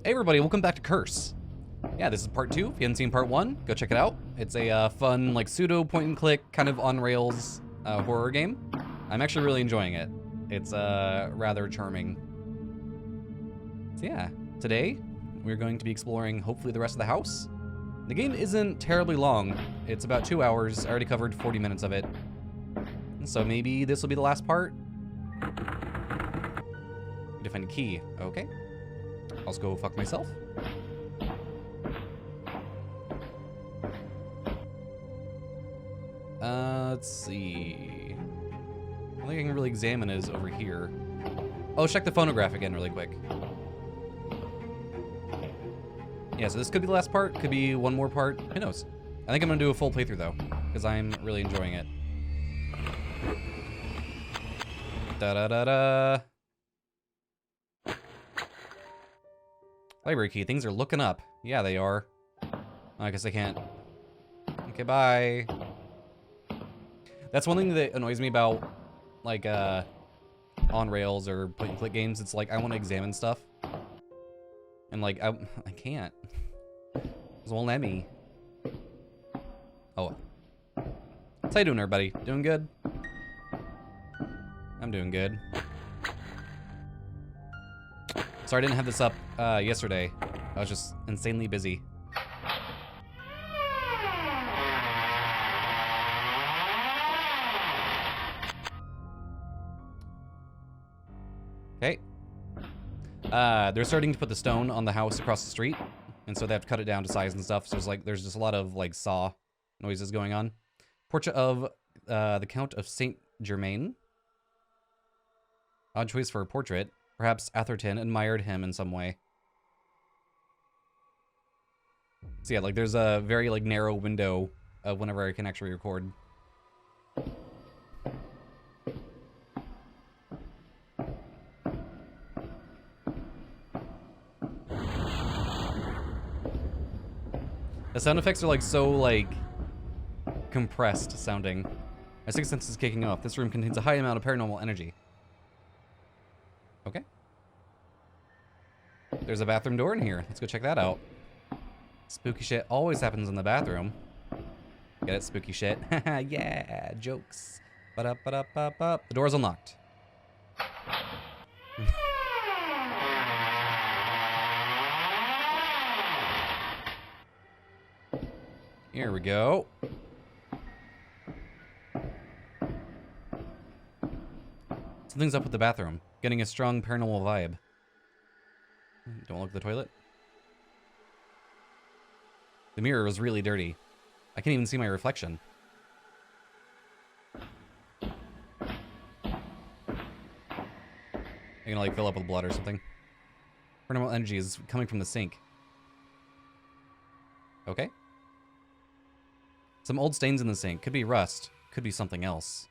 Hey everybody, welcome back to Curse. Yeah, this is part 2. If you haven't seen part 1, go check it out. It's a fun, like, pseudo point-and-click, kind of on-rails horror game. I'm actually really enjoying it. It's rather charming. So yeah, today we're going to be exploring, hopefully, the rest of the house. The game isn't terribly long. It's about 2 hours. I already covered 40 minutes of it. So maybe this will be the last part. Need to find a key. Okay. I'll just go fuck myself. Let's see. The only thing I can really examine is over here. Oh, check the phonograph again really quick. Yeah, so this could be the last part, could be one more part, who knows. I think I'm gonna do a full playthrough though, because I'm really enjoying it. Da-da-da-da. Library key, things are looking up. Yeah, they are. I guess I can't. Okay, bye. That's one thing that annoys me about, like, on rails or point-and-click games. It's like, I want to examine stuff. And, like, I can't. It won't let me. Oh. How you doing, everybody? Doing good? I'm doing good. Sorry I didn't have this up yesterday. I was just insanely busy. Okay. They're starting to put the stone on the house across the street, and so they have to cut it down to size and stuff. So there's just a lot of like saw noises going on. Portrait of the Count of Saint Germain. Odd choice for a portrait. Perhaps Atherton admired him in some way. So yeah, like there's a very like narrow window of whenever I can actually record. The sound effects are like so like compressed sounding. My sixth sense is kicking off. This room contains a high amount of paranormal energy. Okay. There's a bathroom door in here. Let's go check that out. Spooky shit always happens in the bathroom. Get it? Spooky shit. Yeah, jokes. Ba-da-ba-da-ba-ba. The door's unlocked. Here we go. Something's up with the bathroom. Getting a strong paranormal vibe. Don't look at the toilet. The mirror was really dirty. I can't even see my reflection. I'm gonna like fill up with blood or something. Paranormal energy is coming from the sink. Okay. Some old stains in the sink. Could be rust. Could be something else.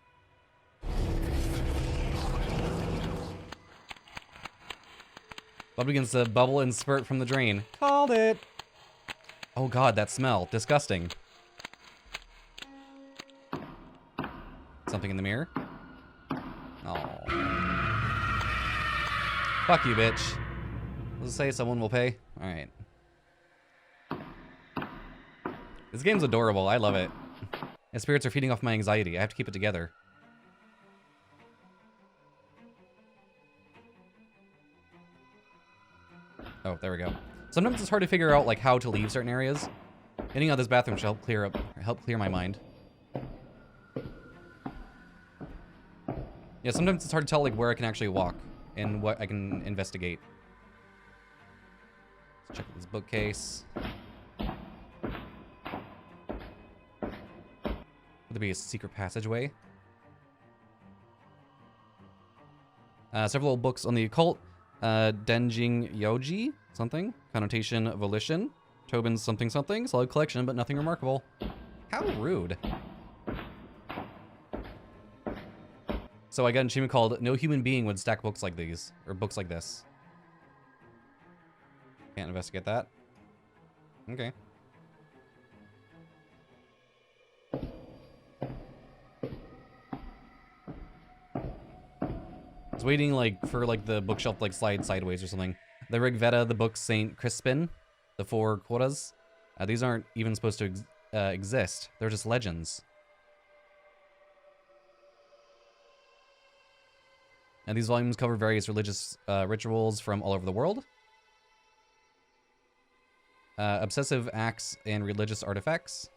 Blood begins to bubble and spurt from the drain. Called it! Oh god, that smell. Disgusting. Something in the mirror? Oh. Fuck you, bitch. Let's say someone will pay. Alright. This game's adorable. I love it. And spirits are feeding off my anxiety. I have to keep it together. Oh, there we go. Sometimes it's hard to figure out like how to leave certain areas. Getting out of this bathroom should help clear my mind. Yeah, sometimes it's hard to tell like where I can actually walk and what I can investigate. Let's check this bookcase. Would there be a secret passageway? Several old books on the occult. Denjing Yoji, something. Connotation Volition. Tobin's something something. Solid collection, but nothing remarkable. How rude. So I got an achievement called No Human Being Would Stack Books Like These. Or books like this. Can't investigate that. Okay. I was waiting like for like the bookshelf like slide sideways or something. The Rig Veda, the book Saint Crispin, the 4 quotas. These aren't even supposed to exist. They're just legends. And these volumes cover various religious rituals from all over the world. Obsessive acts and religious artifacts.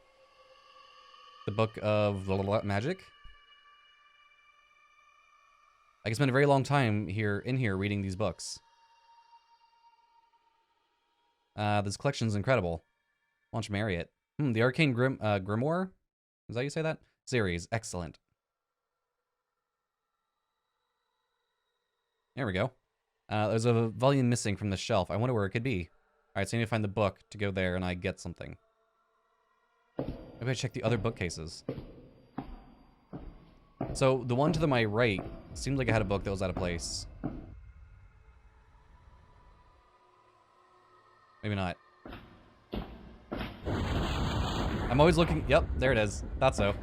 The Book of Magic. I can spend a very long time in here reading these books. This collection's incredible. Why don't you marry it? The Arcane Grimoire? Is that how you say that? Series. Excellent. There we go. There's a volume missing from the shelf. I wonder where it could be. Alright, so I need to find the book to go there and I get something. Maybe I check the other bookcases. So, the one to my right seemed like it had a book that was out of place. Maybe not. I'm always looking... Yep, there it is. Thought so.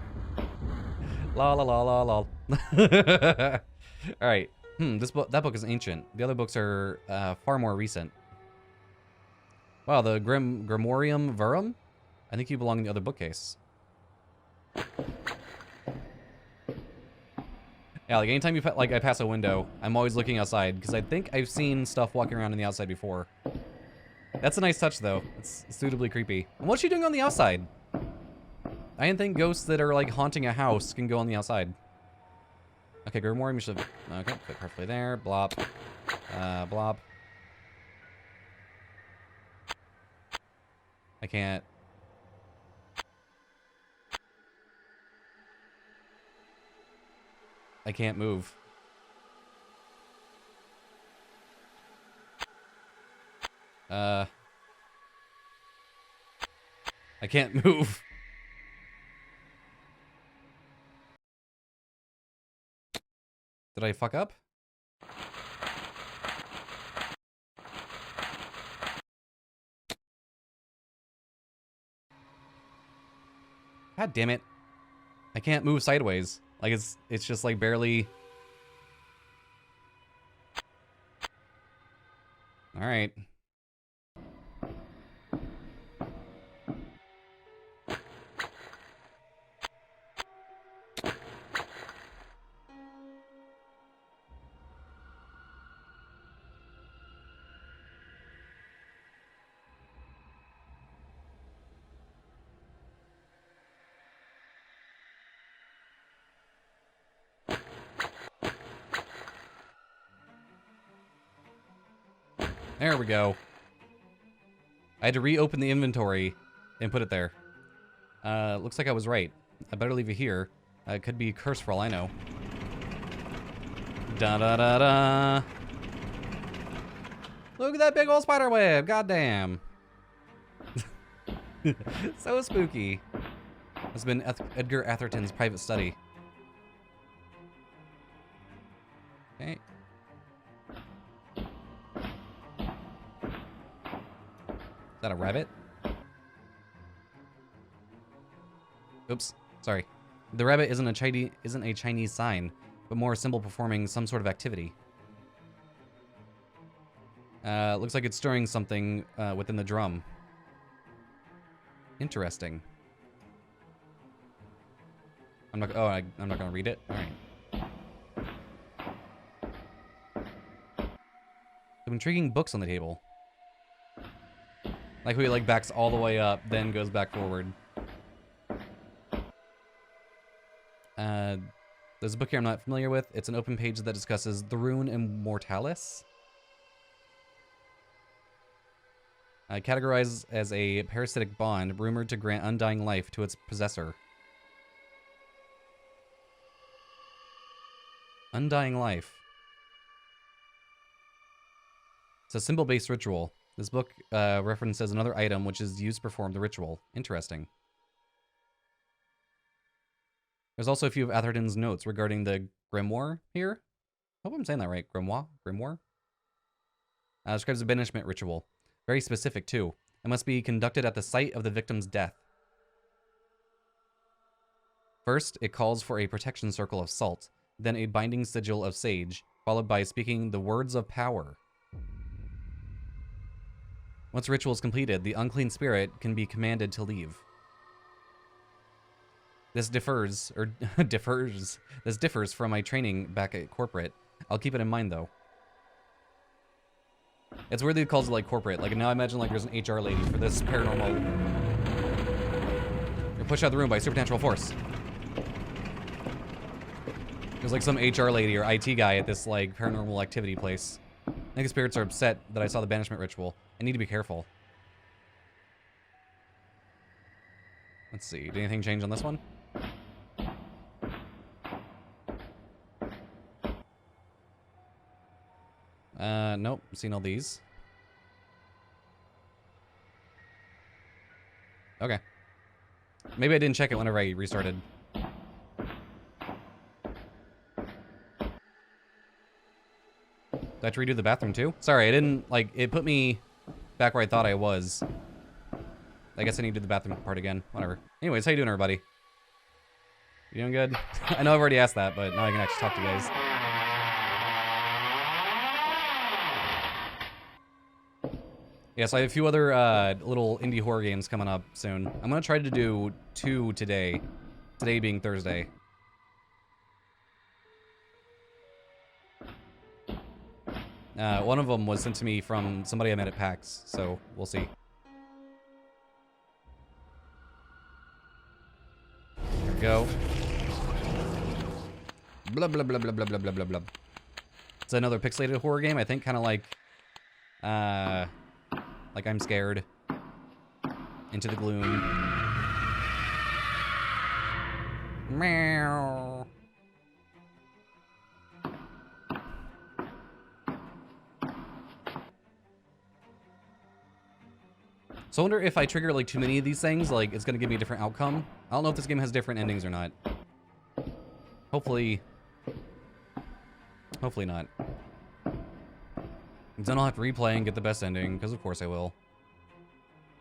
La la la la la. Alright. That book is ancient. The other books are far more recent. Wow, the Grimorium Verum? I think you belong in the other bookcase. Yeah, like anytime I pass a window, I'm always looking outside because I think I've seen stuff walking around on the outside before. That's a nice touch though. It's suitably creepy. And what's she doing on the outside? I didn't think ghosts that are like haunting a house can go on the outside. Okay, Grimoire, you should have... Okay, fit perfectly there. Blop. Blop. I can't... I can't move. I can't move. Did I fuck up? God damn it. I can't move sideways. Like it's just like barely. All right. There we go. I had to reopen the inventory and put it there. Looks like I was right. I better leave it here. It could be cursed for all I know. Da da da da. Look at that big old spider web. Goddamn. So spooky. It's been Edgar Atherton's private study. Okay. Is that a rabbit? Oops, sorry. The rabbit isn't a Chinese sign, but more a symbol performing some sort of activity. Looks like it's stirring something within the drum. Interesting. I'm not gonna read it. All right. Some intriguing books on the table. Like who like backs all the way up, then goes back forward. There's a book here I'm not familiar with. It's an open page that discusses the Rune and Mortalis. Categorized as a parasitic bond, rumored to grant undying life to its possessor. Undying life. It's a symbol-based ritual. This book references another item which is used to perform the ritual. Interesting. There's also a few of Atherton's notes regarding the Grimoire here. I hope I'm saying that right. Grimoire? Grimoire? Describes a banishment ritual. Very specific, too. It must be conducted at the site of the victim's death. First, it calls for a protection circle of salt, then a binding sigil of sage, followed by speaking the words of power. Once the ritual is completed, the unclean spirit can be commanded to leave. This differs from my training back at corporate. I'll keep it in mind, though. It's weird that it calls it, like, corporate. Like, now I imagine, like, there's an HR lady for this paranormal... You're pushed out of the room by supernatural force. There's, like, some HR lady or IT guy at this, like, paranormal activity place. I think the spirits are upset that I saw the Banishment Ritual. I need to be careful. Let's see. Did anything change on this one? Nope. Seen all these. Okay. Maybe I didn't check it whenever I restarted. Do I have to redo the bathroom too? Sorry, I didn't, like, it put me back where I thought I was. I guess I need to do the bathroom part again. Whatever. Anyways, how you doing, everybody? You doing good? I know I've already asked that, but now I can actually talk to you guys. Yeah, so I have a few other little indie horror games coming up soon. I'm going to try to do 2 today. Today being Thursday. One of them was sent to me from somebody I met at PAX, so we'll see. There we go. Blah, blah, blah, blah, blah, blah, blah, blah, blah. It's another pixelated horror game, I think, kind of like I'm Scared. Into the Gloom. Meow. So I wonder if I trigger like too many of these things, like it's gonna give me a different outcome. I don't know if this game has different endings or not. Hopefully not. Then I'll have to replay and get the best ending, because of course I will.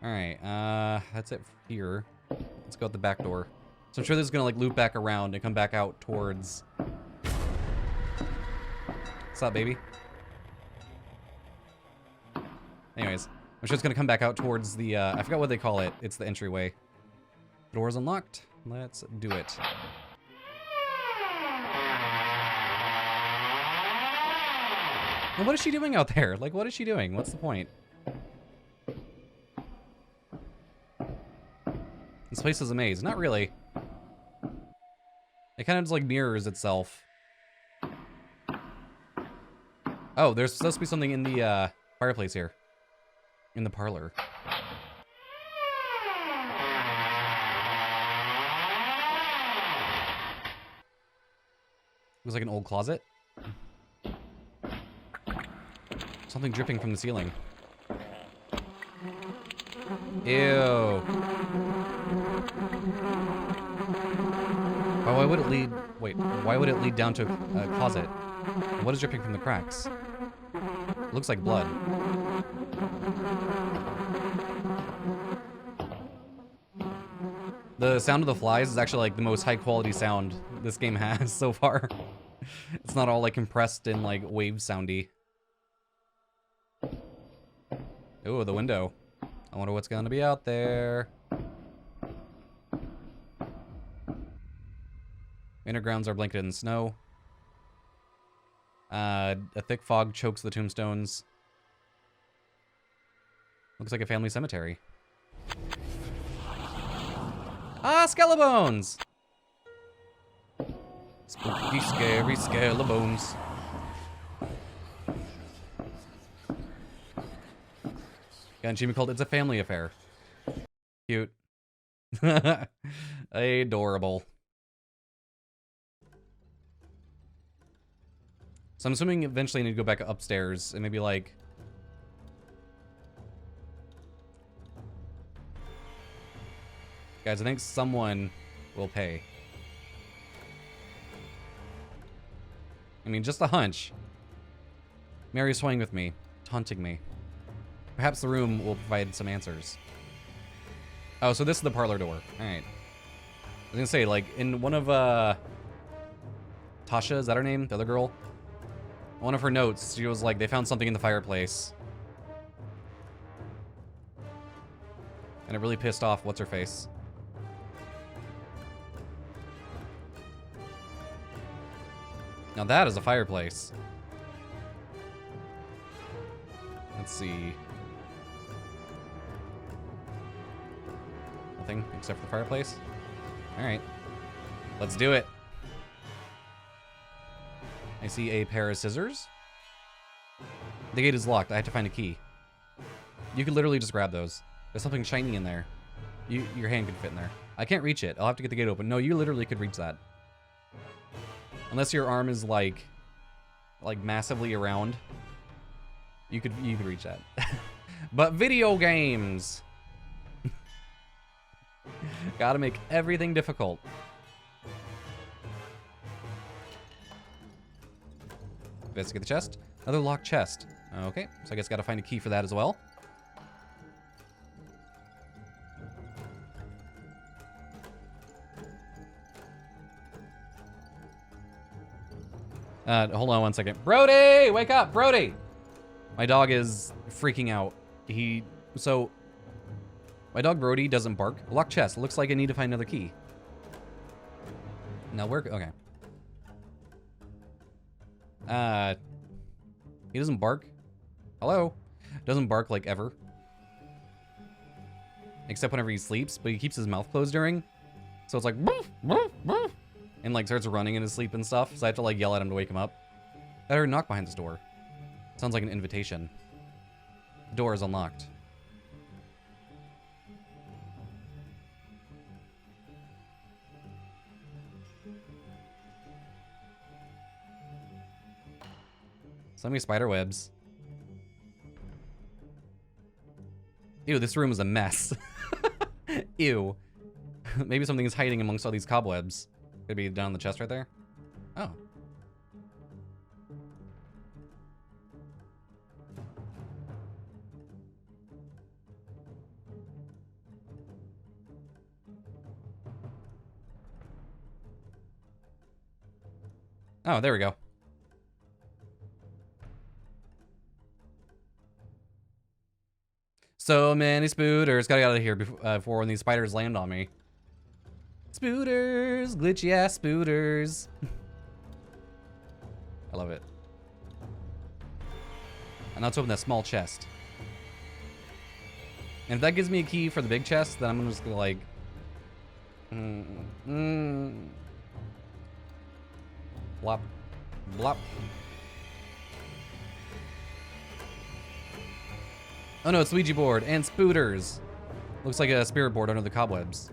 Alright, that's it here. Let's go out the back door. So I'm sure this is gonna like loop back around and come back out towards... What's up, baby? Anyways, I'm sure it's gonna come back out towards the, I forgot what they call it. It's the entryway. Door's unlocked. Let's do it. And what is she doing out there? Like, what is she doing? What's the point? This place is a maze. Not really. It kind of just, like, mirrors itself. Oh, there's supposed to be something in the, fireplace here. In the parlor. Looks like an old closet. Something dripping from the ceiling. Ew. Why would it lead... Wait, why would it lead down to a closet? What is dripping from the cracks? It looks like blood. The sound of the flies is actually like the most high quality sound this game has so far. It's not all like compressed and like wave soundy. Ooh, the window. I wonder what's gonna be out there. Undergrounds are blanketed in snow. A thick fog chokes the tombstones. Looks like a family cemetery. Ah, Skelebones! Spooky, scary Skelebones. Got an achievement called It's a Family Affair. Cute. Adorable. So I'm assuming eventually I need to go back upstairs and maybe like... Guys, I think someone will pay. I mean, just a hunch. Mary's toying with me, taunting me. Perhaps the room will provide some answers. Oh, so this is the parlor door. Alright. I was gonna say, like, in one of, Tasha, is that her name? The other girl? One of her notes, she was like, they found something in the fireplace. And it really pissed off what's-her-face. Now that is a fireplace. Let's see. Nothing except for the fireplace? Alright. Let's do it. I see a pair of scissors. The gate is locked. I have to find a key. You could literally just grab those. There's something shiny in there. Your hand could fit in there. I can't reach it. I'll have to get the gate open. No, you literally could reach that. Unless your arm is like massively around. You could reach that. But video games. Gotta make everything difficult. Investigate the chest. Another locked chest. Okay, so I guess gotta find a key for that as well. Hold on one second. Brody, wake up, Brody! My dog is freaking out. My dog Brody doesn't bark. Locked chest. Looks like I need to find another key. Now okay. He doesn't bark. Hello? Doesn't bark like ever. Except whenever he sleeps, but he keeps his mouth closed during. So it's like, boof, boof, boof, and like starts running in his sleep and stuff. So I have to like yell at him to wake him up. I heard a knock behind this door. Sounds like an invitation. The door is unlocked. So many spider webs. Ew, this room is a mess. Ew. Maybe something is hiding amongst all these cobwebs. Could be down the chest right there. Oh. Oh, there we go. So many spooters. Gotta get out of here before when these spiders land on me. Spooters, glitchy ass spooters. I love it. And now let's open that small chest. And if that gives me a key for the big chest, then I'm just gonna like... Blop. Blop. Oh no, it's Ouija board and spooters. Looks like a spirit board under the cobwebs.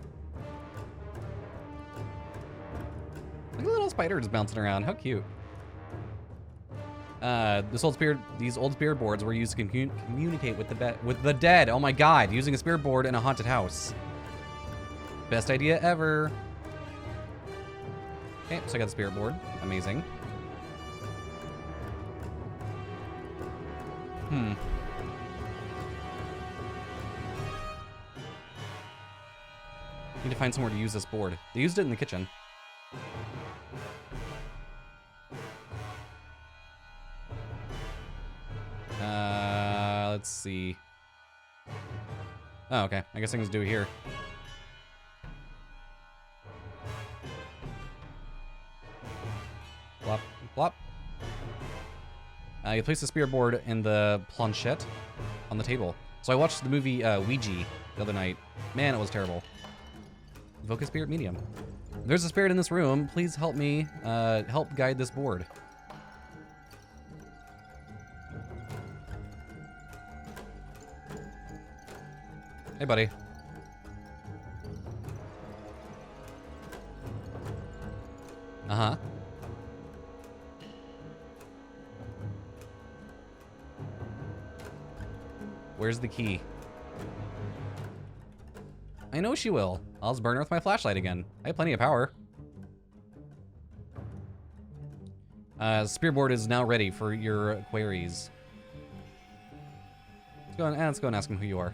Look at the little spiders bouncing around. How cute. These old spirit boards were used to communicate with the dead. Oh my god, using a spirit board in a haunted house. Best idea ever. Okay, so I got the spirit board. Amazing. Need to find somewhere to use this board. They used it in the kitchen. Let's see. Oh, okay. I guess I can just do it here. Plop, plop. You place the spirit board in the planchette on the table. So I watched the movie Ouija the other night. Man, it was terrible. Invoke a spirit medium. If there's a spirit in this room, please help me help guide this board. Hey, buddy. Uh-huh. Where's the key? I know she will. I'll just burn her with my flashlight again. I have plenty of power. Spirit board is now ready for your queries. Let's go and ask him who you are.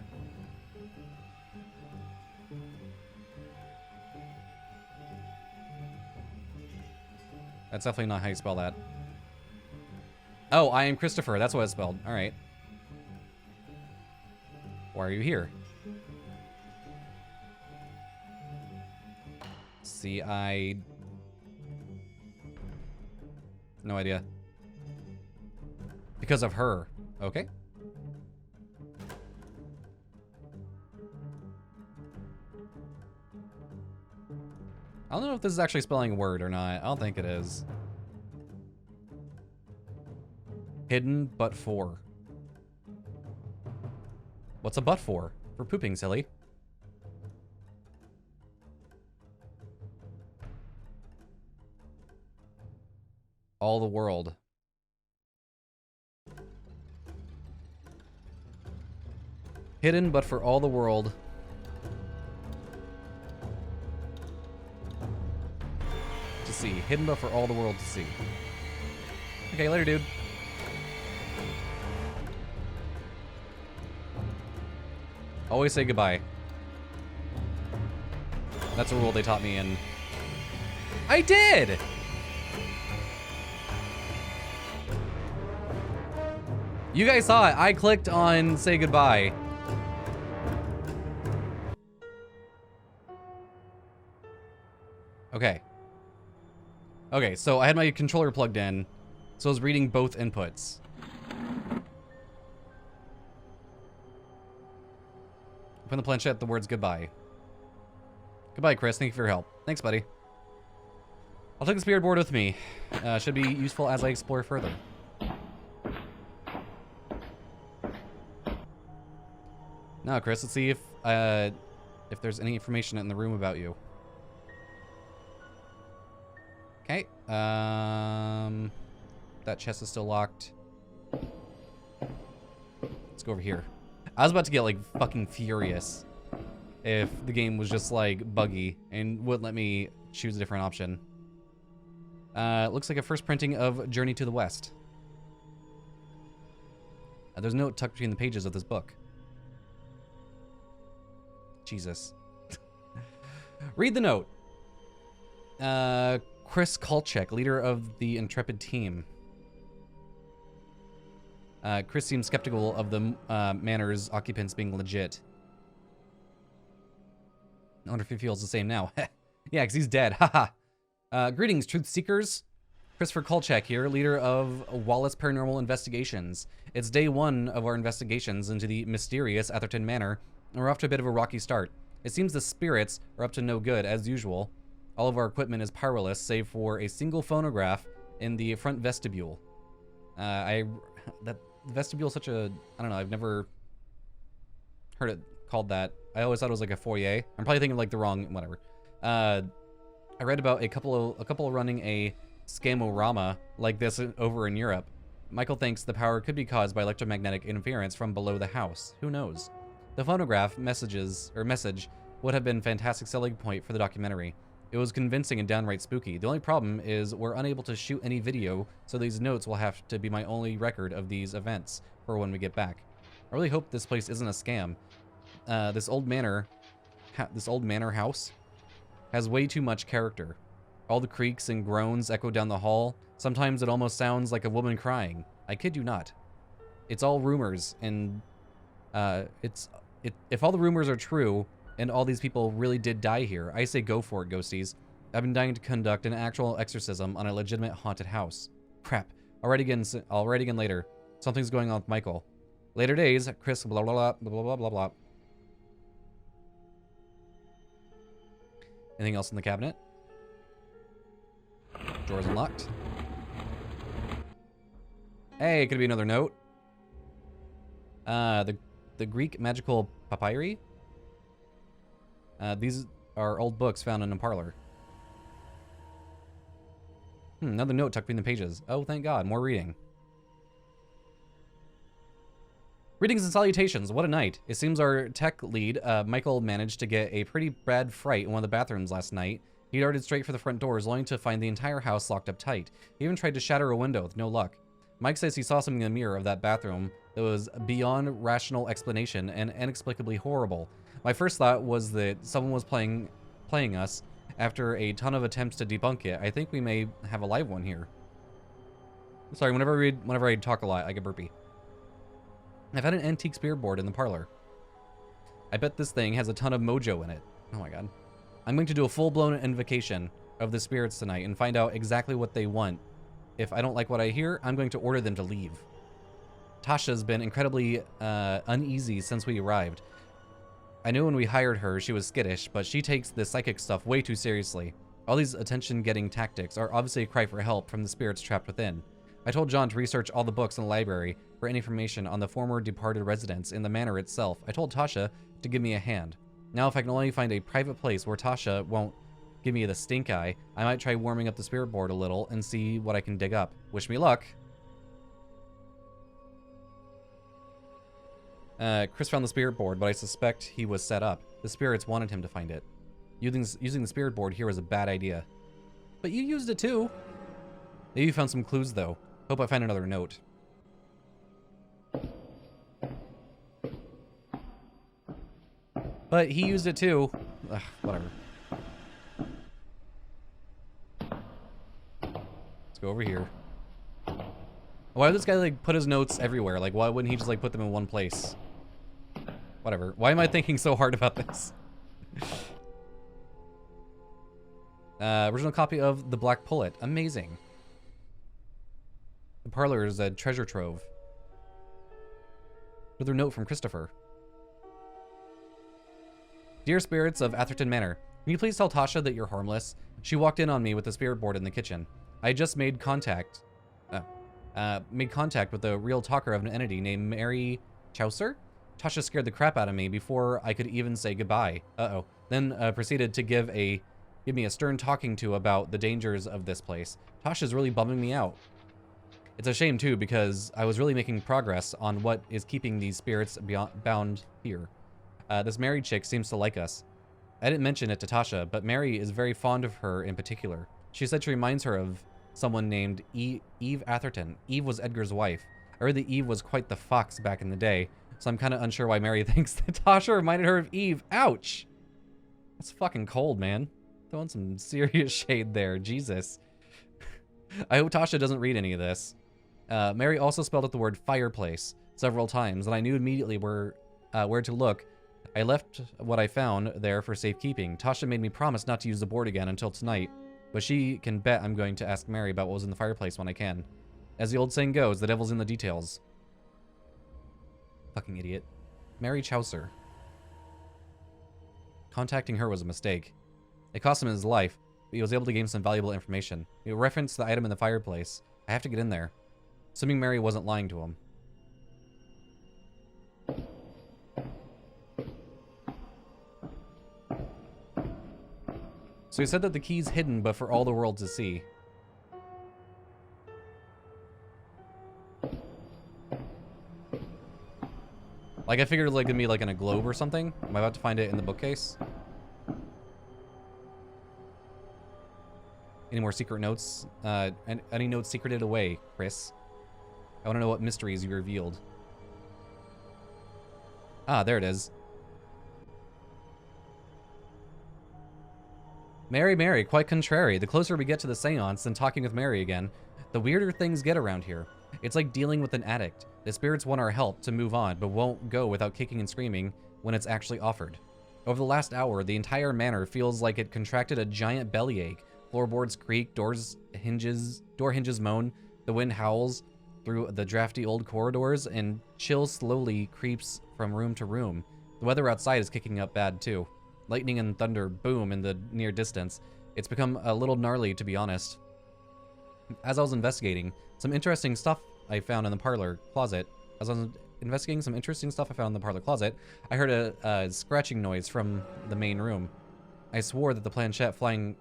That's definitely not how you spell that. Oh, I am Christopher. That's what it's spelled. All right. Why are you here? See, no idea. Because of her. Okay. I don't know if this is actually spelling a word or not. I don't think it is. Hidden but for. What's a but for? For pooping, silly. All the world. Hidden but for all the world. To see. Hidden but for all the world to see. Okay, later, dude. Always say goodbye. That's a rule they taught me in. I did! You guys saw it. I clicked on say goodbye. Okay. Okay, so I had my controller plugged in, so I was reading both inputs. Put in the planchette the words goodbye. Goodbye, Chris. Thank you for your help. Thanks, buddy. I'll take the spirit board with me. Should be useful as I explore further. Now, Chris, let's see if there's any information in the room about you. Okay. That chest is still locked. Let's go over here. I was about to get, like, fucking furious if the game was just, like, buggy and wouldn't let me choose a different option. Looks like a first printing of Journey to the West. There's a note tucked between the pages of this book. Jesus. Read the note. Chris Kolchak, leader of the Intrepid team. Chris seems skeptical of the manor's occupants being legit. I wonder if he feels the same now. Yeah, because he's dead. Haha. Greetings, truth seekers. Christopher Kolchak here, leader of Wallace Paranormal Investigations. It's day one of our investigations into the mysterious Atherton Manor, and we're off to a bit of a rocky start. It seems the spirits are up to no good, as usual. All of our equipment is powerless, save for a single phonograph in the front vestibule. That vestibule is such a, I don't know, I've never heard it called that. I always thought it was like a foyer. I'm probably thinking like the wrong, whatever. I read about a couple running a scamorama like this over in Europe. Michael thinks the power could be caused by electromagnetic interference from below the house. Who knows? The phonograph message would have been a fantastic selling point for the documentary. It was convincing and downright spooky. The only problem is we're unable to shoot any video, so these notes will have to be my only record of these events for when we get back. I really hope this place isn't a scam. This old manor house has way too much character. All the creaks and groans echo down the hall. Sometimes it almost sounds like a woman crying. I kid you not. It's all rumors, and if all the rumors are true, and all these people really did die here, I say go for it, ghosties. I've been dying to conduct an actual exorcism on a legitimate haunted house. Crap. I'll write again later. Something's going on with Michael. Later days, Chris, blah, blah, blah, blah, blah, blah, blah. Anything else in the cabinet? Door's unlocked. Hey, it could be another note. The Greek magical papyri? These are old books found in a parlor. Another note tucked between the pages. Oh, thank God, more reading. Greetings and salutations, what a night. It seems our tech lead, Michael, managed to get a pretty bad fright in one of the bathrooms last night. He darted straight for the front doors, only to find the entire house locked up tight. He even tried to shatter a window with no luck. Mike says he saw something in the mirror of that bathroom that was beyond rational explanation and inexplicably horrible. My first thought was that someone was playing us. After a ton of attempts to debunk it, I think we may have a live one here. Sorry, whenever I talk a lot, I get burpy. I've had an antique spear board in the parlor. I bet this thing has a ton of mojo in it. Oh my God. I'm going to do a full-blown invocation of the spirits tonight and find out exactly what they want. If I don't like what I hear, I'm going to order them to leave. Tasha's been incredibly uneasy since we arrived. I knew when we hired her she was skittish, but she takes this psychic stuff way too seriously. All these attention-getting tactics are obviously a cry for help from the spirits trapped within. I told John to research all the books in the library for any information on the former departed residents in the manor itself. I told Tasha to give me a hand. Now if I can only find a private place where Tasha won't give me the stink eye, I might try warming up the spirit board a little and see what I can dig up. Wish me luck. Chris found the spirit board, but I suspect he was set up. The spirits wanted him to find it. Using the spirit board here was a bad idea. But you used it too. Maybe you found some clues though. Hope I find another note. But he used it too. Ugh, whatever. Let's go over here. Why would this guy like put his notes everywhere? Like why wouldn't he just like put them in one place? Whatever. Why am I thinking so hard about this? Original copy of The Black Pullet. Amazing. The parlor is a treasure trove. Another note from Christopher. Dear spirits of Atherton Manor, can you please tell Tasha that you're harmless? She walked in on me with the spirit board in the kitchen. I just made contact with a real talker of an entity named Mary Chaucer. Tasha scared the crap out of me before I could even say goodbye. Then proceeded to give me a stern talking to about the dangers of this place. Tasha's really bumming me out. It's a shame too, because I was really making progress on what is keeping these spirits bound here. This Mary chick seems to like us. I didn't mention it to Tasha, but Mary is very fond of her in particular. She said she reminds her of someone named Eve Atherton. Eve was Edgar's wife. I heard that Eve was quite the fox back in the day, so I'm kind of unsure why Mary thinks that Tasha reminded her of Eve. Ouch! That's fucking cold, man. Throwing some serious shade there. Jesus. I hope Tasha doesn't read any of this. Mary also spelled out the word fireplace several times, and I knew immediately where to look. I left what I found there for safekeeping. Tasha made me promise not to use the board again until tonight, but she can bet I'm going to ask Mary about what was in the fireplace when I can. As the old saying goes, the devil's in the details. Fucking idiot. Mary Chaucer. Contacting her was a mistake. It cost him his life, but he was able to gain some valuable information. He referenced the item in the fireplace. I have to get in there. Assuming Mary wasn't lying to him. So he said that the key's hidden, but for all the world to see. Like, I figured like it'd be like in a globe or something. Am I about to find it in the bookcase? Any more secret notes? Any notes secreted away, Chris? I want to know what mysteries you revealed. Ah, there it is. Mary, Mary, quite contrary. The closer we get to the seance than talking with Mary again, the weirder things get around here. It's like dealing with an addict. The spirits want our help to move on, but won't go without kicking and screaming when it's actually offered. Over the last hour, the entire manor feels like it contracted a giant bellyache. Floorboards creak, door hinges moan, the wind howls through the drafty old corridors, and chill slowly creeps from room to room. The weather outside is kicking up bad too. Lightning and thunder boom in the near distance. It's become a little gnarly, to be honest. As I was investigating some interesting stuff I found in the parlor closet, I heard a scratching noise from the main room. I swore I caught the planchette flying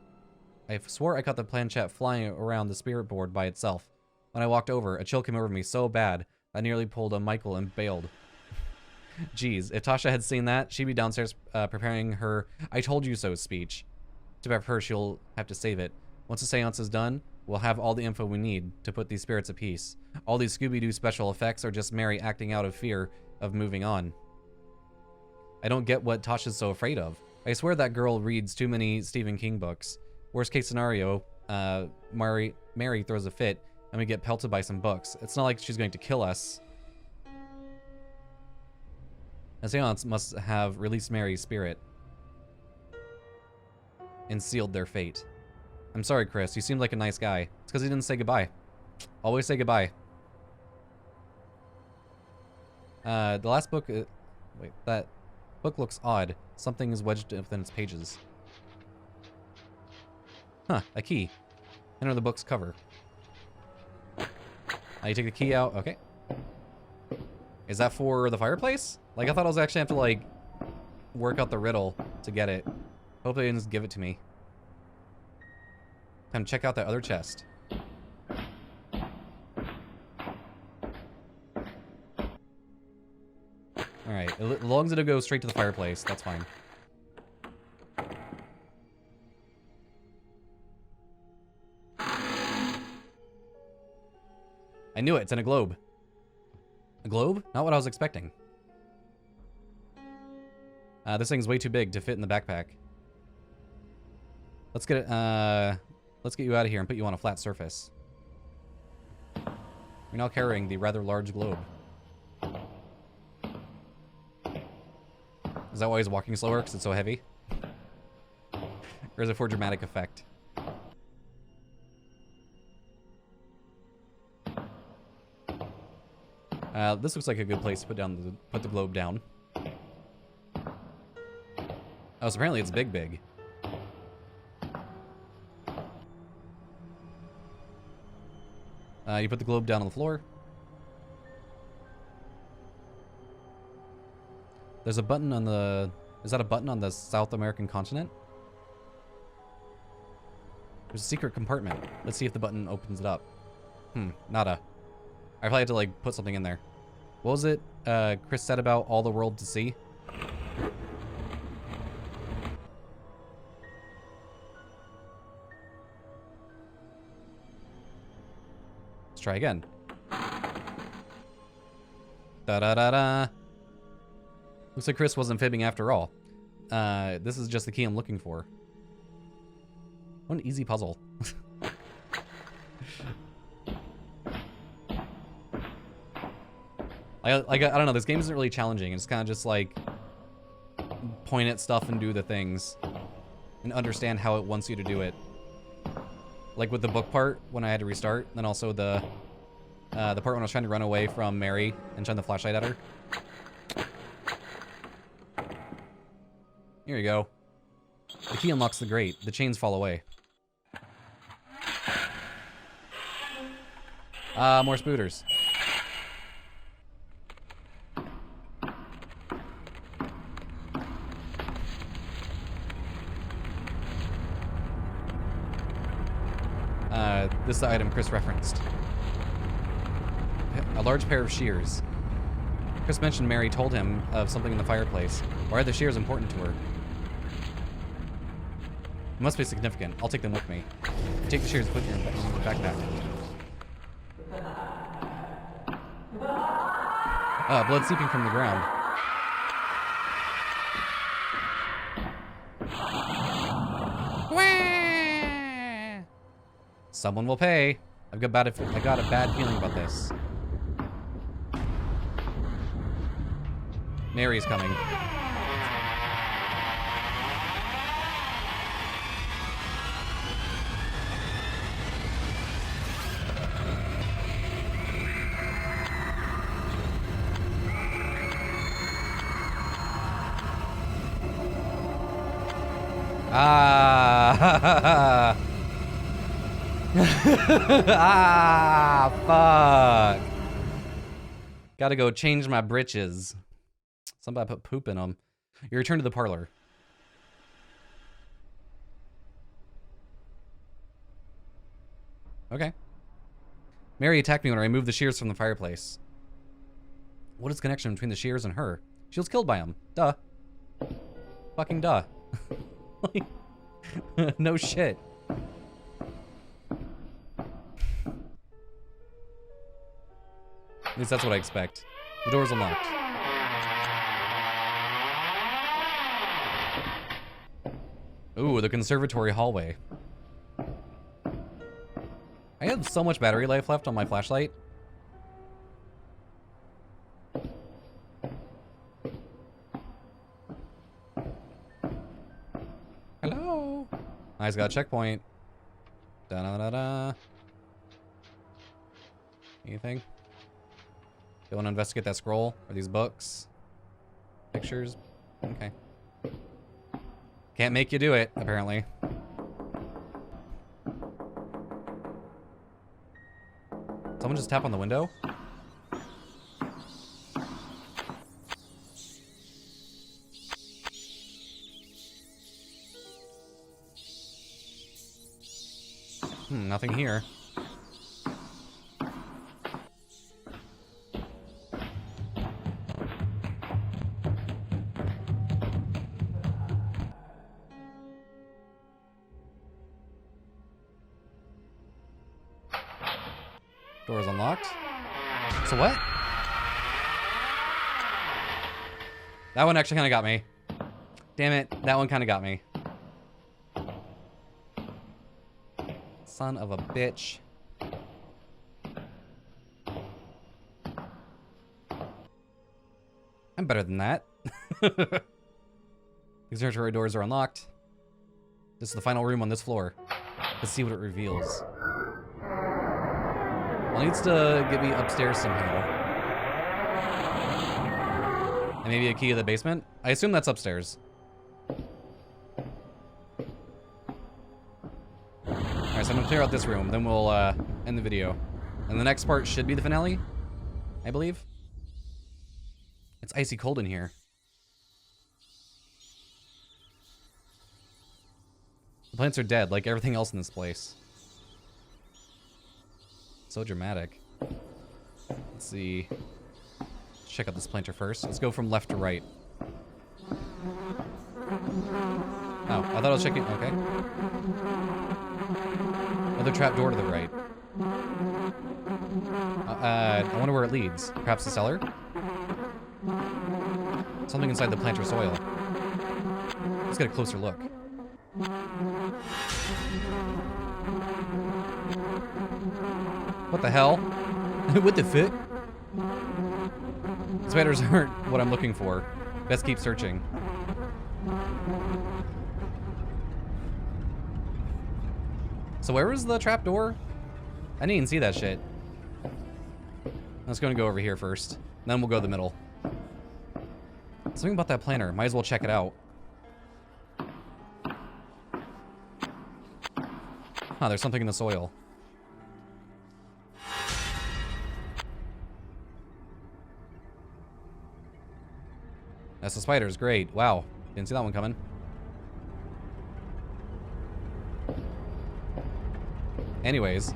around the spirit board by itself. When I walked over, a chill came over me so bad, I nearly pulled a Michael and bailed. Jeez, if Tasha had seen that, she'd be downstairs preparing her "I told you so" speech. To prep her, she'll have to save it. Once the seance is done, we'll have all the info we need to put these spirits at peace. All these Scooby-Doo special effects are just Mary acting out of fear of moving on. I don't get what Tasha's so afraid of. I swear that girl reads too many Stephen King books. Worst case scenario, Mary throws a fit and we get pelted by some books. It's not like she's going to kill us. A seance must have released Mary's spirit. and sealed their fate. I'm sorry, Chris. You seemed like a nice guy. It's because he didn't say goodbye. Always say goodbye. The last book... wait, that book looks odd. Something is wedged within its pages. Huh, a key. Enter the book's cover. You take the key out. Okay. Is that for the fireplace? Like, I thought I was actually have to, like, work out the riddle to get it. Hope they didn't just give it to me. Time to check out that other chest. Alright, as long as it'll go straight to the fireplace, that's fine. I knew it, it's in a globe. A globe? Not what I was expecting. This thing's way too big to fit in the backpack. Let's get you out of here and put you on a flat surface. You're now carrying the rather large globe. Is that why he's walking slower, because it's so heavy? Or is it for dramatic effect? This looks like a good place to put the globe down. Oh, so apparently it's big. You put the globe down on the floor. There's a button on the... Is that a button on the South American continent? There's a secret compartment. Let's see if the button opens it up. Nada. I probably had to, like, put something in there. What was it Chris said about all the world to see? Let's try again. Da-da-da-da. Looks like Chris wasn't fibbing after all. This is just the key I'm looking for. What an easy puzzle. I don't know, this game isn't really challenging. It's kind of just like point at stuff and do the things and understand how it wants you to do it. Like with the book part when I had to restart, then also the part when I was trying to run away from Mary and shine the flashlight at her. Here you go. The key unlocks the grate. The chains fall away. More spooters. This is the item Chris referenced. A large pair of shears. Chris mentioned Mary told him of something in the fireplace. Why are the shears important to her? It must be significant. I'll take them with me. Take the shears and put them in your backpack. Blood seeping from the ground. Someone will pay. I got a bad feeling about this. Mary's coming. Ah, fuck. Gotta go change my britches. Somebody put poop in them. You return to the parlor. Okay. Mary attacked me when I removed the shears from the fireplace. What is the connection between the shears and her? She was killed by them. Duh. Fucking duh. Like, no shit. At least that's what I expect. The door's unlocked. Ooh, the conservatory hallway. I have so much battery life left on my flashlight. Hello? Nice, got a checkpoint. Da-da-da-da. Anything? You want to investigate that scroll? Or these books? Pictures? Okay. Can't make you do it, apparently. Someone just tap on the window? Nothing here. Door is unlocked. So what? That one actually kind of got me. Damn it, that one kind of got me. Son of a bitch. I'm better than that. These nursery doors are unlocked. This is the final room on this floor. Let's see what it reveals. Well, it needs to get me upstairs somehow. And maybe a key to the basement? I assume that's upstairs. Alright, so I'm gonna clear out this room, then we'll end the video. And the next part should be the finale, I believe. It's icy cold in here. The plants are dead, like everything else in this place. So dramatic. Let's see. Let's check out this planter first. Let's go from left to right. Oh, I thought I was checking. Okay. Another trap door to the right. I wonder where it leads. Perhaps the cellar? Something inside the planter soil. Let's get a closer look. What the hell? What the fuck? Spiders aren't what I'm looking for. Best keep searching. So where was the trap door? I didn't even see that shit. I was gonna go over here first. Then we'll go to the middle. Something about that planter. Might as well check it out. Huh, there's something in the soil. That's the spiders. Great. Wow. Didn't see that one coming. Anyways.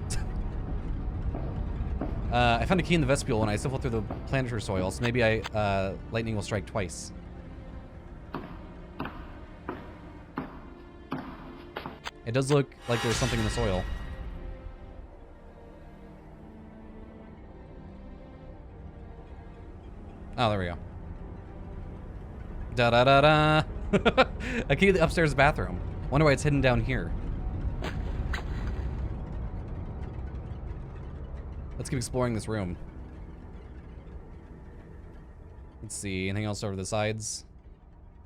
I found a key in the vestibule when I shuffled through the planter soil, so maybe lightning will strike twice. It does look like there's something in the soil. Oh, there we go. Da-da-da-da! A key to the upstairs bathroom. Wonder why it's hidden down here. Let's keep exploring this room. Let's see, anything else over the sides?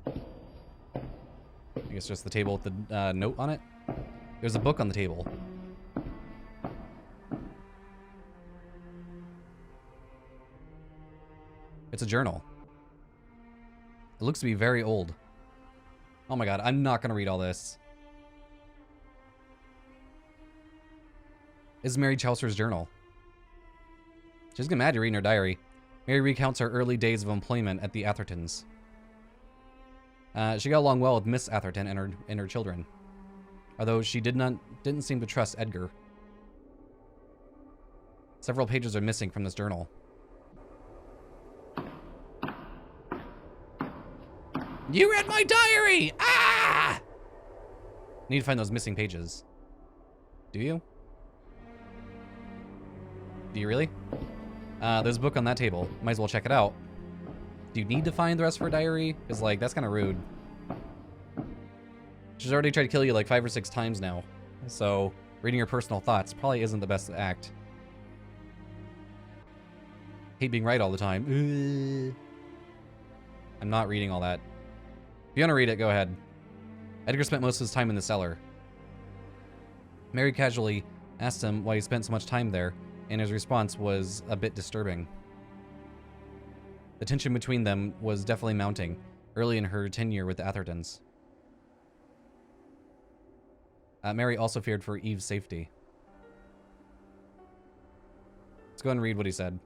I guess just the table with the note on it. There's a book on the table. It's a journal. It looks to be very old. Oh my god, I'm not gonna read all this. This is Mary Chaucer's journal. She's getting mad to read in her diary. Mary recounts her early days of employment at the Athertons. She got along well with Miss Atherton and her children, although she didn't seem to trust Edgar. Several pages are missing from this journal. You read my diary! Ah! Need to find those missing pages. Do you? Do you really? There's a book on that table. Might as well check it out. Do you need to find the rest of her diary? Because, like, that's kind of rude. She's already tried to kill you like 5 or 6 times now. So, reading her personal thoughts probably isn't the best act. Hate being right all the time. I'm not reading all that. If you want to read it, go ahead. Edgar spent most of his time in the cellar. Mary casually asked him why he spent so much time there, and his response was a bit disturbing. The tension between them was definitely mounting early in her tenure with the Athertons. Mary also feared for Eve's safety. Let's go and read what he said.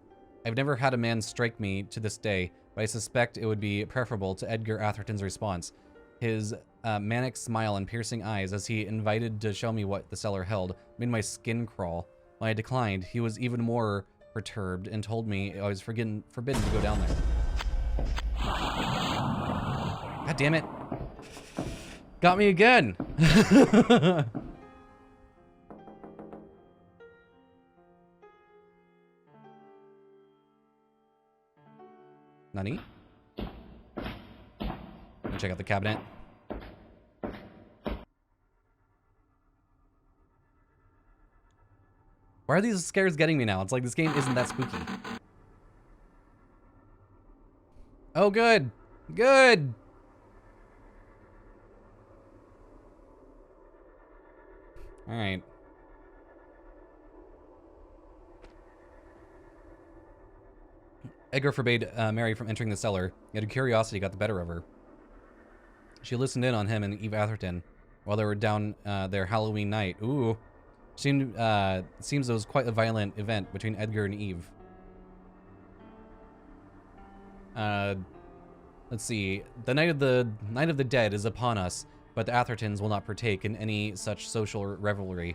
I've never had a man strike me to this day, but I suspect it would be preferable to Edgar Atherton's response. His manic smile and piercing eyes as he invited to show me what the cellar held made my skin crawl. When I declined, he was even more perturbed and told me I was forbidden to go down there. God damn it. Got me again. Nani? Let me check out the cabinet. Why are these scares getting me now? It's like this game isn't that spooky. Oh, good. Good. All right. Edgar forbade Mary from entering the cellar, yet her curiosity got the better of her. She listened in on him and Eve Atherton while they were down their Halloween night. Ooh. Seems it was quite a violent event between Edgar and Eve. Let's see. The night of the dead is upon us, but the Athertons will not partake in any such social revelry.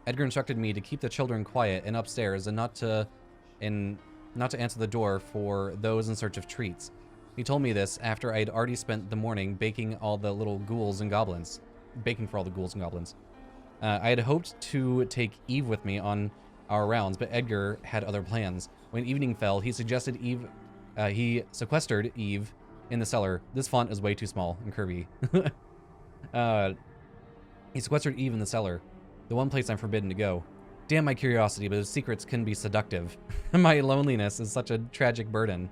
Edgar instructed me to keep the children quiet and upstairs and not to answer the door for those in search of treats. He told me this after I had already spent the morning baking for all the ghouls and goblins. I had hoped to take Eve with me on our rounds, but Edgar had other plans. When evening fell, he sequestered Eve in the cellar. This font is way too small and curvy. He sequestered Eve in the cellar, the one place I'm forbidden to go. Damn my curiosity, but his secrets can be seductive. My loneliness is such a tragic burden.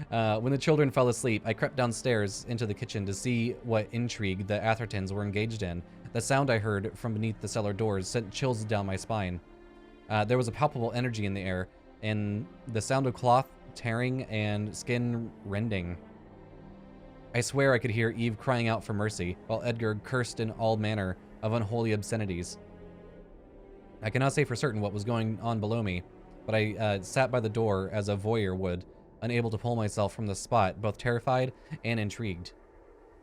When the children fell asleep, I crept downstairs into the kitchen to see what intrigue the Athertons were engaged in. The sound I heard from beneath the cellar doors sent chills down my spine. There was a palpable energy in the air, and the sound of cloth tearing and skin rending. I swear I could hear Eve crying out for mercy, while Edgar cursed in all manner of unholy obscenities. I cannot say for certain what was going on below me, but I sat by the door as a voyeur would, unable to pull myself from the spot, both terrified and intrigued.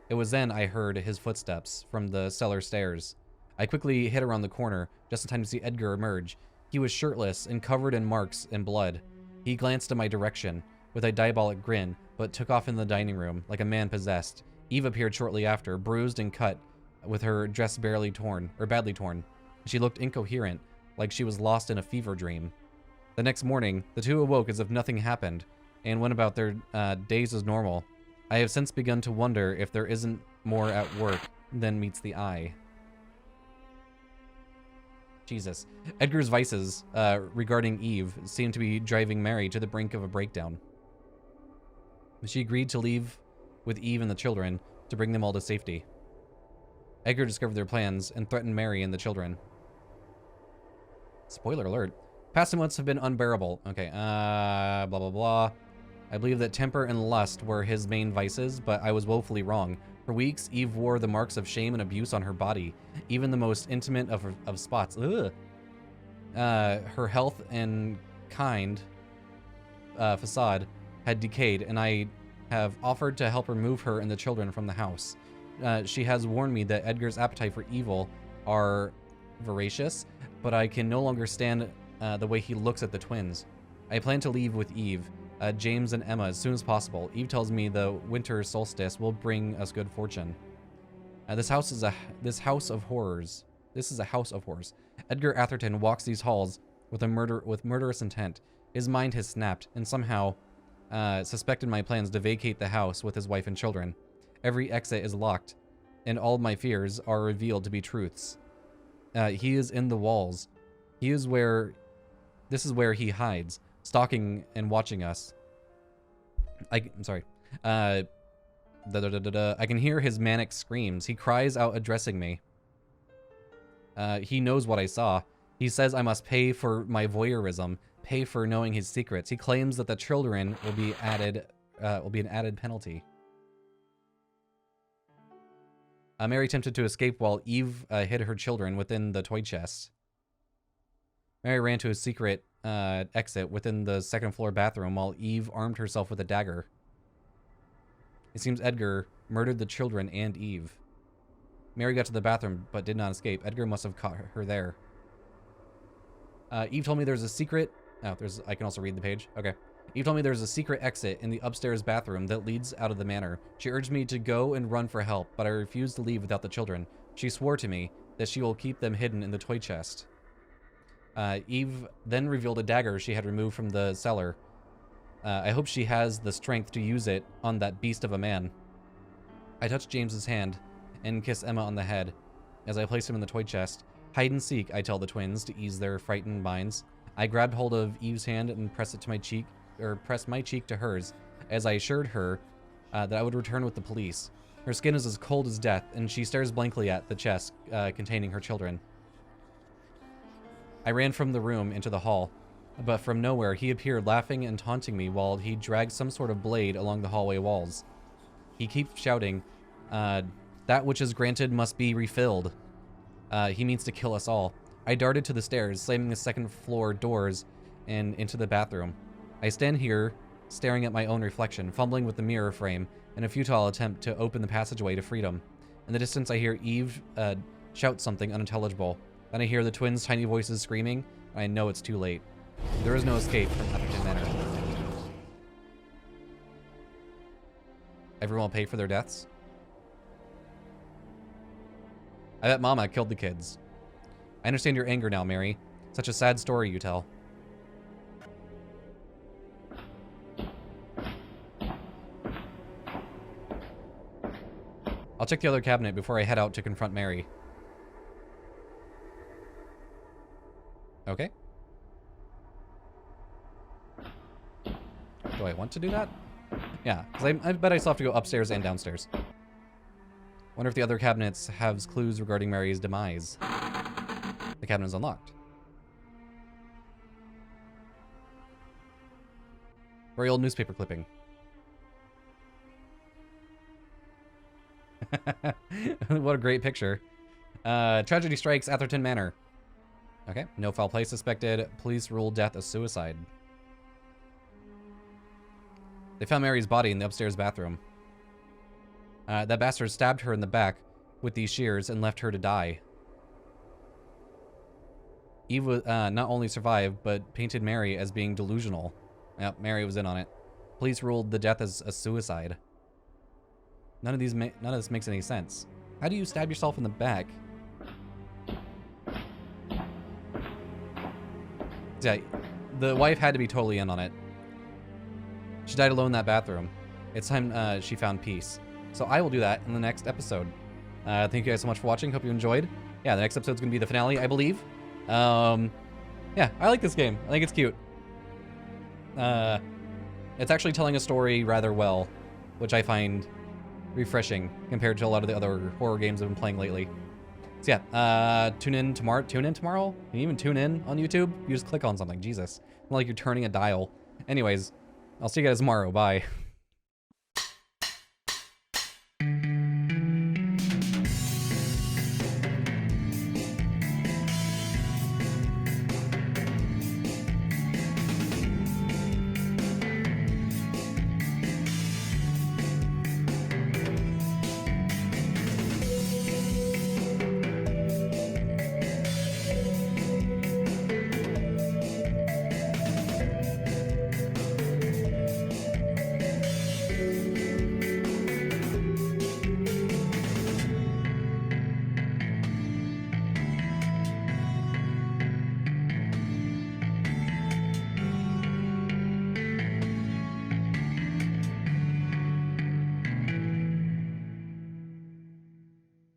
It was then I heard his footsteps from the cellar stairs. I quickly hid around the corner, just in time to see Edgar emerge. He was shirtless and covered in marks and blood. He glanced in my direction with a diabolic grin, but took off in the dining room like a man possessed. Eve appeared shortly after, bruised and cut, with her dress badly torn. She looked incoherent, like she was lost in a fever dream. The next morning, the two awoke as if nothing happened, and went about their days as normal. I have since begun to wonder if there isn't more at work than meets the eye. Jesus. Edgar's vices regarding Eve seemed to be driving Mary to the brink of a breakdown. She agreed to leave with Eve and the children to bring them all to safety. Edgar discovered their plans and threatened Mary and the children. Spoiler alert. Past months have been unbearable. Okay, blah, blah, blah. I believe that temper and lust were his main vices, but I was woefully wrong. For weeks, Eve wore the marks of shame and abuse on her body, even the most intimate of spots. Ugh. Her health and kind facade had decayed, and I have offered to help remove her and the children from the house. She has warned me that Edgar's appetite for evil are voracious, but I can no longer stand the way he looks at the twins. I plan to leave with Eve, James and Emma as soon as possible. Eve tells me the winter solstice will bring us good fortune. This is a house of horrors. Edgar Atherton walks these halls with murderous intent. His mind has snapped, and somehow suspected my plans to vacate the house with his wife and children. Every exit is locked, and all my fears are revealed to be truths. He is in the walls. This is where he hides, stalking and watching us. I'm sorry. I can hear his manic screams. He cries out, addressing me. He knows what I saw. He says I must pay for my voyeurism, pay for knowing his secrets. He claims that the children will be an added penalty. Mary attempted to escape while Eve hid her children within the toy chest. Mary ran to a secret exit within the second floor bathroom while Eve armed herself with a dagger. It seems Edgar murdered the children and Eve. Mary got to the bathroom but did not escape. Edgar must have caught her there. Eve told me there's a secret... Oh, I can also read the page. Okay. Eve told me there's a secret exit in the upstairs bathroom that leads out of the manor. She urged me to go and run for help, but I refused to leave without the children. She swore to me that she will keep them hidden in the toy chest. Eve then revealed a dagger she had removed from the cellar. I hope she has the strength to use it on that beast of a man. I touched James's hand and kissed Emma on the head as I placed him in the toy chest. Hide and seek, I tell the twins to ease their frightened minds. I grabbed hold of Eve's hand and pressed it to my cheek, or pressed my cheek to hers, as I assured her that I would return with the police. Her skin is as cold as death, and she stares blankly at the chest containing her children. I ran from the room into the hall, but from nowhere he appeared laughing and taunting me while he dragged some sort of blade along the hallway walls. He keeps shouting, that which is granted must be refilled. He means to kill us all. I darted to the stairs, slamming the second floor doors and into the bathroom. I stand here, staring at my own reflection, fumbling with the mirror frame in a futile attempt to open the passageway to freedom. In the distance, I hear Eve shout something unintelligible. Then I hear the twins' tiny voices screaming, and I know it's too late. There is no escape from Atherton Manor. Everyone will pay for their deaths? I bet Mama killed the kids. I understand your anger now, Mary. Such a sad story you tell. I'll check the other cabinet before I head out to confront Mary. Okay. Do I want to do that? Yeah, because I bet I still have to go upstairs and downstairs. Wonder if the other cabinets have clues regarding Mary's demise. The cabinet is unlocked. Very old newspaper clipping. What a great picture. Tragedy strikes Atherton Manor. Okay, no foul play suspected. Police ruled death a suicide. They found Mary's body in the upstairs bathroom. That bastard stabbed her in the back with these shears and left her to die. Eve not only survived, but painted Mary as being delusional. Yep, Mary was in on it. Police ruled the death as a suicide. None of this makes any sense. How do you stab yourself in the back? Yeah, the wife had to be totally in on it. She died alone in that bathroom. It's time she found peace. So I will do that in the next episode. Thank you guys so much for watching. Hope you enjoyed. Yeah, the next episode's gonna be the finale, I believe. Yeah, I like this game. I think it's cute. It's actually telling a story rather well, which I find refreshing compared to a lot of the other horror games I've been playing lately. So yeah, tune in tomorrow. Can you even tune in on YouTube? You just click on something. Jesus. Not like you're turning a dial. Anyways, I'll see you guys tomorrow. Bye.